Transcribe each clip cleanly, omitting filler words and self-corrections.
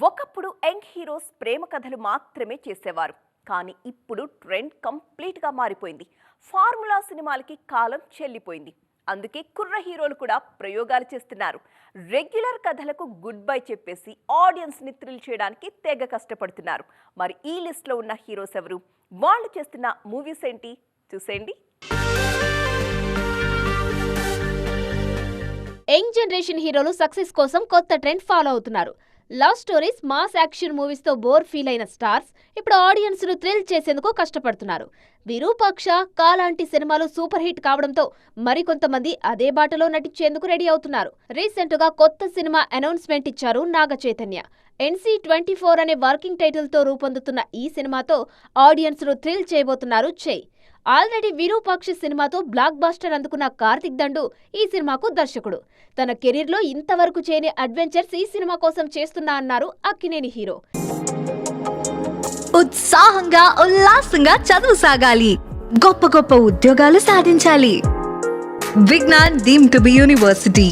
ఒకప్పుడు young heroes ప్రేమ కథలు మాత్రమే చేసేవారు. కానీ ఇప్పుడు ట్రెండ్ కంప్లీట్గా మారిపోయింది. ఫార్ములా సినిమాలకి కాలం చెల్లిపోయింది. అందుకే కుర్ర హీరోలు కూడా ప్రయోగాలు చేస్తున్నారు. రెగ్యులర్ కథలకు గుడ్ బై చెప్పేసి ఆడియన్స్ని థ్రిల్ చేయడానికి తెగ కష్టపడుతున్నారు. మరి ఈ లిస్ట్లో ఉన్న హీరోస్ ఎవరు, వాళ్ళు చేస్తున్న మూవీస్ ఏంటి చూసేయండి. యంగ్ జనరేషన్ హీరోలు సక్సెస్ కోసం కొత్త ట్రెండ్ ఫాలో అవుతున్నారు. Love stories, mass action movies తో బోర్ ఫీల్ అయిన స్టార్స్ ఇప్పుడు ఆడియన్స్ ను థ్రిల్ చేసేందుకు కష్టపడుతున్నారు. విరూపాక్ష, లాంటి సినిమాలు సూపర్ హిట్ కావడంతో మరికొంతమంది అదే బాటలో నటించేందుకు రెడీ అవుతున్నారు. రీసెంట్ గా కొత్త సినిమా అనౌన్స్మెంట్ ఇచ్చారు నాగ చైతన్య. NC24 అనే వర్కింగ్ టైటిల్ తో రూపొందుతున్న ఈ సినిమాతో ఆడియన్స్ ను థ్రిల్ చేయబోతున్నారు చై. ఆల్రెడీ విరూపాక్ష సినిమాతో బ్లాక్ బాస్టర్ అందుకున్న కార్తిక్ దండు ఈ సినిమాకు దర్శకుడు. తన కెరీర్ లో ఇంతవరకు చేయని అడ్వెంచర్స్ ఈ సినిమా కోసం చేస్తున్నా అన్నారు అక్కినేని హీరో. ఉత్సాహంగా ఉల్లాసంగా చదువు సాగాలి, గొప్ప గొప్ప ఉద్యోగాలు సాధించాలి. Vignan deemed to be university.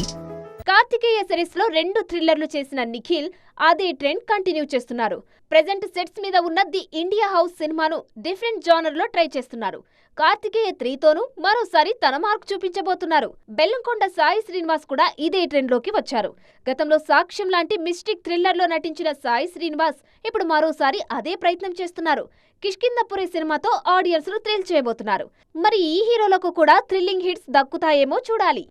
Karthikeya series లో 2 థ్రిల్లర్లు చేసిన నిఖిల్ అదే ట్రెండ్ కంటిన్యూ చేస్తున్నారు. ప్రెజెంట్ సెట్స్ మీద ఉన్న ది ఇండియా హౌస్ సినిమాను డిఫరెంట్ జానర్ లో ట్రై చేస్తున్నారు. కార్తికేయ 3తోనూ మరోసారి తన మార్క్ చూపించబోతున్నారు. బెల్లంకొండ సాయి శ్రీనివాస్ కూడా ఇదే ట్రెండ్ లోకి వచ్చారు. గతంలో సాక్ష్యం లాంటి మిస్టిక్ థ్రిల్లర్ లో నటించిన సాయి శ్రీనివాస్ ఇప్పుడు మరోసారి అదే ప్రయత్నం చేస్తున్నారు. కిష్కింధపురి సినిమాతో ఆడియన్స్ ను థ్రిల్ చేయబోతున్నారు. మరి ఈ హీరోలకు కూడా థ్రిల్లింగ్ హిట్స్ దక్కుతాయేమో చూడాలి.